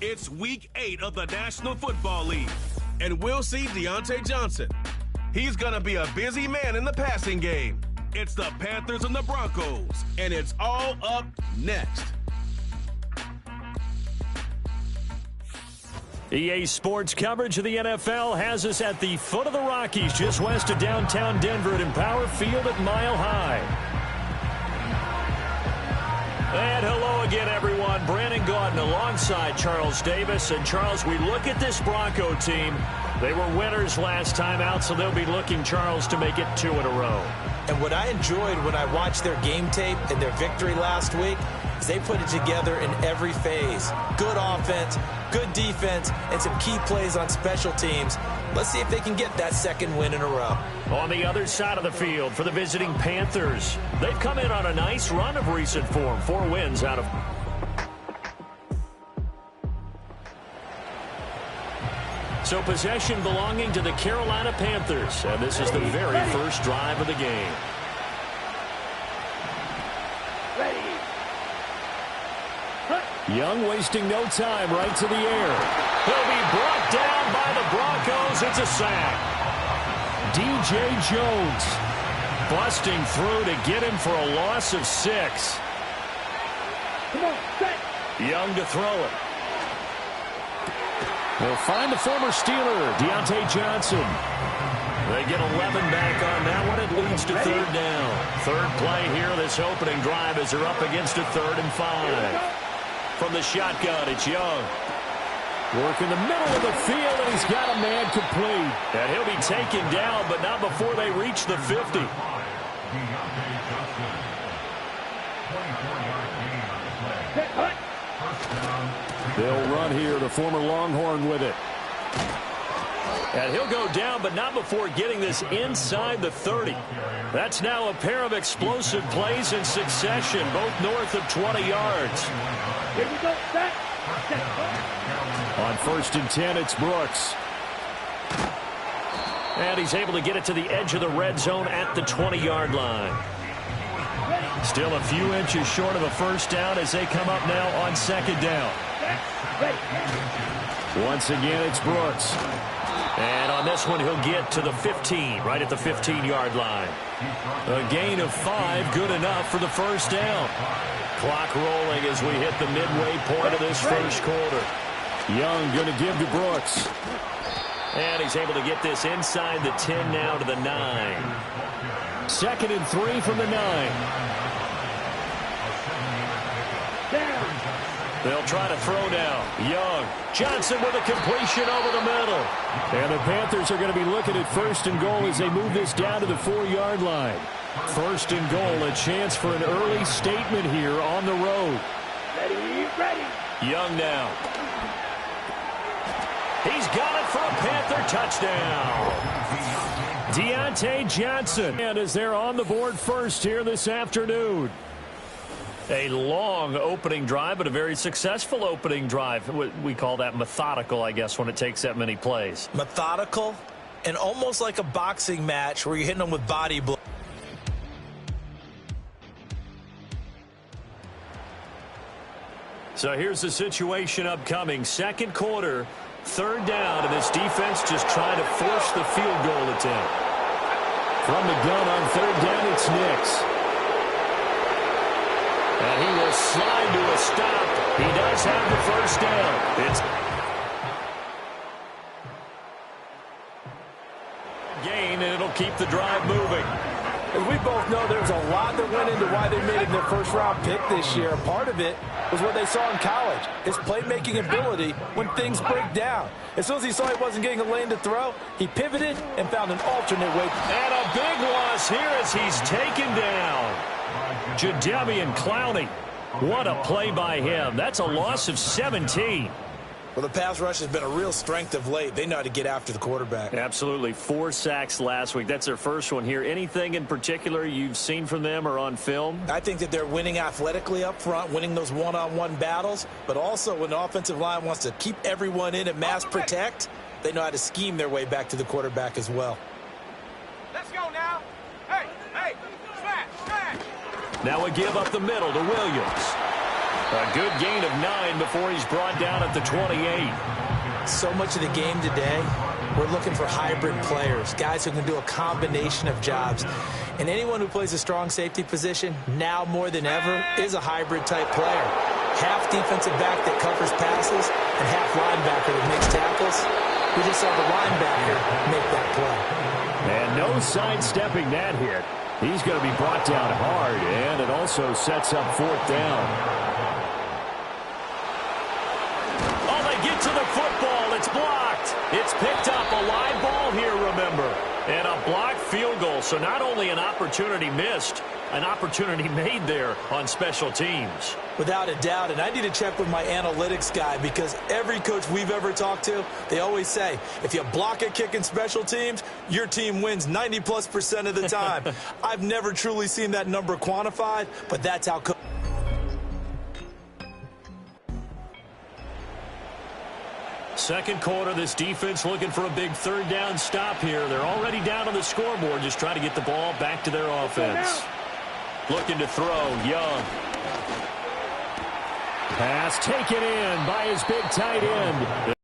It's Week 8 of the National Football League, and we'll see Deontay Johnson. He's going to be a busy man in the passing game. It's the Panthers and the Broncos, and it's all up next. EA Sports coverage of the NFL has us at the foot of the Rockies, just west of downtown Denver at Empower Field at Mile High. And hello again, everyone. Brandon Gaudin alongside Charles Davis. And Charles, we look at this Bronco team. They were winners last time out, so they'll be looking, Charles, to make it 2 in a row. And what I enjoyed when I watched their game tape and their victory last week is they put it together in every phase. Good offense, good defense, and some key plays on special teams. Let's see if they can get that second win in a row. On the other side of the field for the visiting Panthers, they've come in on a nice run of recent form. 4 wins out of... So possession belonging to the Carolina Panthers. And this is the very first drive of the game. Young wasting no time, right to the air. He'll be brought down by the Broncos. It's a sack. DJ Jones busting through to get him for a loss of 6. Young to throw it. They'll find the former Steeler, Deontay Johnson. They get 11 back on that one. It leads to 3rd down. 3rd play here, this opening drive as they're up against a 3rd and 5. From the shotgun, it's Young. Work in the middle of the field, and he's got a man complete. And he'll be taken down, but not before they reach the 50. They'll run here, the former Longhorn with it. And he'll go down, but not before getting this inside the 30. That's now a pair of explosive plays in succession, both north of 20 yards. Here we go, set. On 1st and 10, it's Brooks. And he's able to get it to the edge of the red zone at the 20-yard line. Still a few inches short of a 1st down as they come up now on 2nd down. Once again, it's Brooks. And on this one, he'll get to the 15, right at the 15-yard line. A gain of 5, good enough for the 1st down. Clock rolling as we hit the midway point of this 1st quarter. Young going to give to Brooks. And he's able to get this inside the 10 now to the 9. 2nd and 3 from the 9. They'll try to throw now. Young. Johnson with a completion over the middle. And the Panthers are going to be looking at 1st and goal as they move this down to the 4-yard line. 1st and goal, a chance for an early statement here on the road. Ready. Young now. He's got it for a Panther touchdown. Deontay Johnson. And as they're on the board first here this afternoon. A long opening drive, but a very successful opening drive. We call that methodical, I guess, when it takes that many plays. Methodical and almost like a boxing match where you're hitting them with body blows. So here's the situation upcoming. 2nd quarter, 3rd down, and this defense just trying to force the field goal attempt. From the gun on 3rd down, it's Nix. And he will slide to a stop. He does have the 1st down. It's gain, and it'll keep the drive moving. As we both know, there's a lot that went into why they made him their 1st-round pick this year. Part of it was what they saw in college, his playmaking ability when things break down. As soon as he saw he wasn't getting a lane to throw, he pivoted and found an alternate way. And a big loss here as he's taken down. Jadeveon Clowney. What a play by him. That's a loss of 17. Well, the pass rush has been a real strength of late. They know how to get after the quarterback. Absolutely. 4 sacks last week. That's their first one here. Anything in particular you've seen from them or on film? I think that they're winning athletically up front, winning those one-on-one battles, but also when the offensive line wants to keep everyone in and mass protect, they know how to scheme their way back to the quarterback as well. Let's go now. Hey, smash. Now a give up the middle to Williams. A good gain of 9 before he's brought down at the 28. So much of the game today, we're looking for hybrid players, guys who can do a combination of jobs. And anyone who plays a strong safety position, now more than ever, is a hybrid-type player. Half defensive back that covers passes and half linebacker that makes tackles. We just saw the linebacker make that play. And no sidestepping that hit. He's going to be brought down hard, and it also sets up 4th down. Get to the football. It's blocked. It's picked up. A live ball here, remember. And a blocked field goal. So not only an opportunity missed, an opportunity made there on special teams. Without a doubt. And I need to check with my analytics guy because every coach we've ever talked to, they always say, if you block a kick in special teams, your team wins 90+% of the time. I've never truly seen that number quantified, but that's how coaches. Second quarter, this defense looking for a big 3rd down stop here. They're already down on the scoreboard, just trying to get the ball back to their offense. Looking to throw, Young. Pass taken in by his big tight end.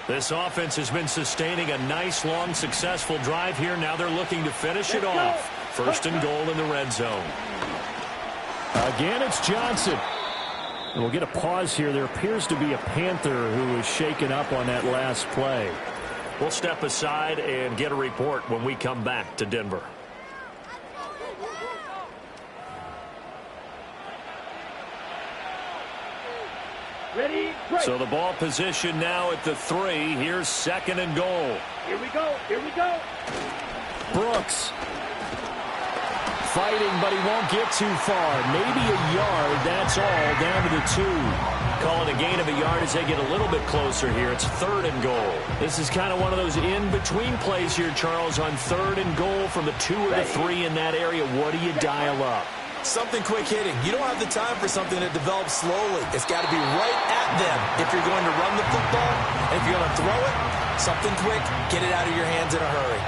This offense has been sustaining a nice, long, successful drive here. Now they're looking to finish it off. 1st and goal in the red zone. Again, it's Johnson. And we'll get a pause here. There appears to be a Panther who is shaken up on that last play. We'll step aside and get a report when we come back to Denver. Ready, break. So the ball position now at the 3. Here's 2nd and goal. Here we go. Here we go. Brooks. Fighting, but he won't get too far. Maybe a yard, that's all, down to the 2. Calling a gain of a yard as they get a little bit closer here. It's 3rd and goal. This is kind of one of those in-between plays here, Charles, on 3rd and goal from the 2 or the 3 in that area. What do you dial up? Something quick hitting. You don't have the time for something that develops slowly. It's got to be right at them if you're going to run the football. And if you're going to throw it, something quick, get it out of your hands in a hurry.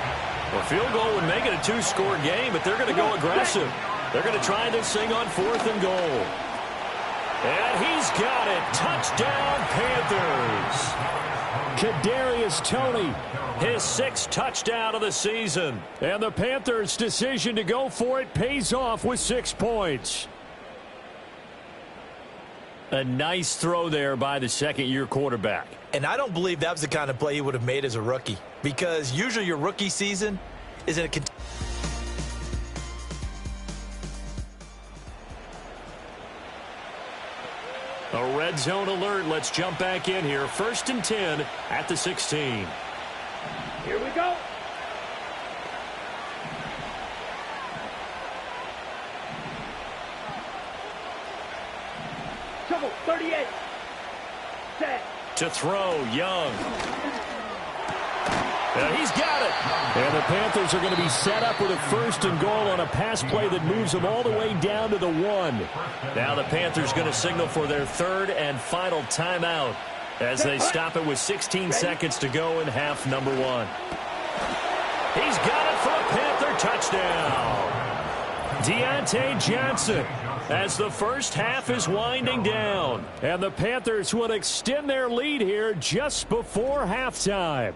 Well, field goal would make it a 2-score game, but they're going to go aggressive. They're going to try this thing on 4th and goal. And he's got it. Touchdown, Panthers. Kadarius Toney, his 6th touchdown of the season. And the Panthers' decision to go for it pays off with 6 points. A nice throw there by the 2nd-year quarterback. And I don't believe that was the kind of play he would have made as a rookie. Because usually your rookie season is in a red zone alert. Let's jump back in here. 1st and 10 at the 16. Here we go. Trouble, 38. Set. To throw, Young. He's got it. And the Panthers are going to be set up with a 1st and goal on a pass play that moves them all the way down to the 1. Now the Panthers going to signal for their 3rd and final timeout as they stop it with 16 seconds to go in half number 1. He's got it for a Panther touchdown. Deontay Johnson as the first half is winding down. And the Panthers will extend their lead here just before halftime.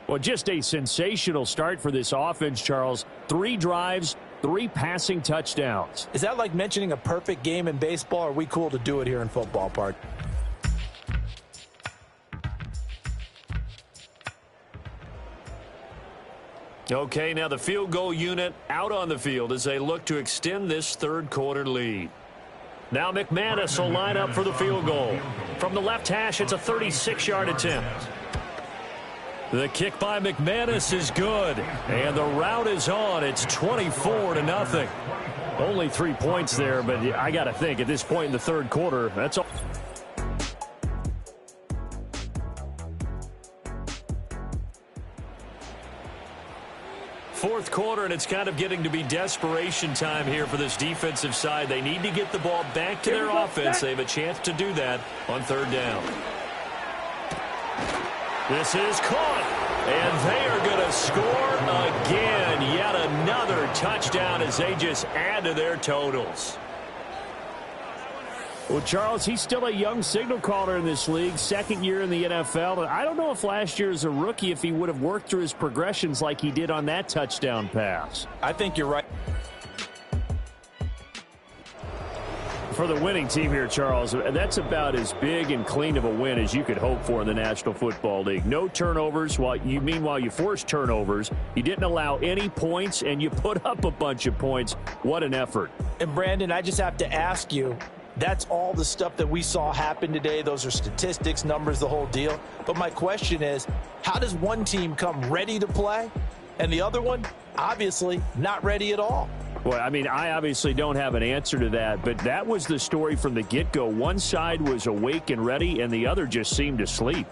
Well, just a sensational start for this offense, Charles. 3 drives, 3 passing touchdowns. Is that like mentioning a perfect game in baseball? Or are we cool to do it here in football, Park? Okay, now the field goal unit out on the field as they look to extend this 3rd quarter lead. Now McManus will line up for the field goal. From the left hash, it's a 36-yard attempt. The kick by McManus is good, and the route is on. It's 24-0. Only 3 points there, but I got to think at this point in the 3rd quarter, that's all. Fourth quarter, and it's kind of getting to be desperation time here for this defensive side. They need to get the ball back to their offense. They have a chance to do that on 3rd down. This is caught. And they are going to score again. Yet another touchdown as they just add to their totals. Well, Charles, he's still a young signal caller in this league, second year in the NFL. And I don't know if last year as a rookie, if he would have worked through his progressions like he did on that touchdown pass. I think you're right. For the winning team here, Charles, that's about as big and clean of a win as you could hope for in the National Football League. No turnovers. Meanwhile, you forced turnovers. You didn't allow any points, and you put up a bunch of points. What an effort. And, Brandon, I just have to ask you, that's all the stuff that we saw happen today. Those are statistics, numbers, the whole deal. But my question is, how does one team come ready to play, and the other one, obviously, not ready at all? Well, I mean, I obviously don't have an answer to that, but that was the story from the get-go. One side was awake and ready, and the other just seemed to sleep.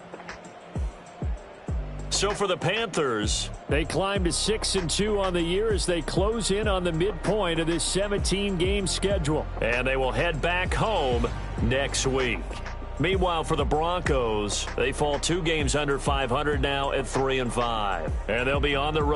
So for the Panthers, they climbed to 6-2 on the year as they close in on the midpoint of this 17-game schedule. And they will head back home next week. Meanwhile, for the Broncos, they fall 2 games under 500 now at 3-5. And they'll be on the road.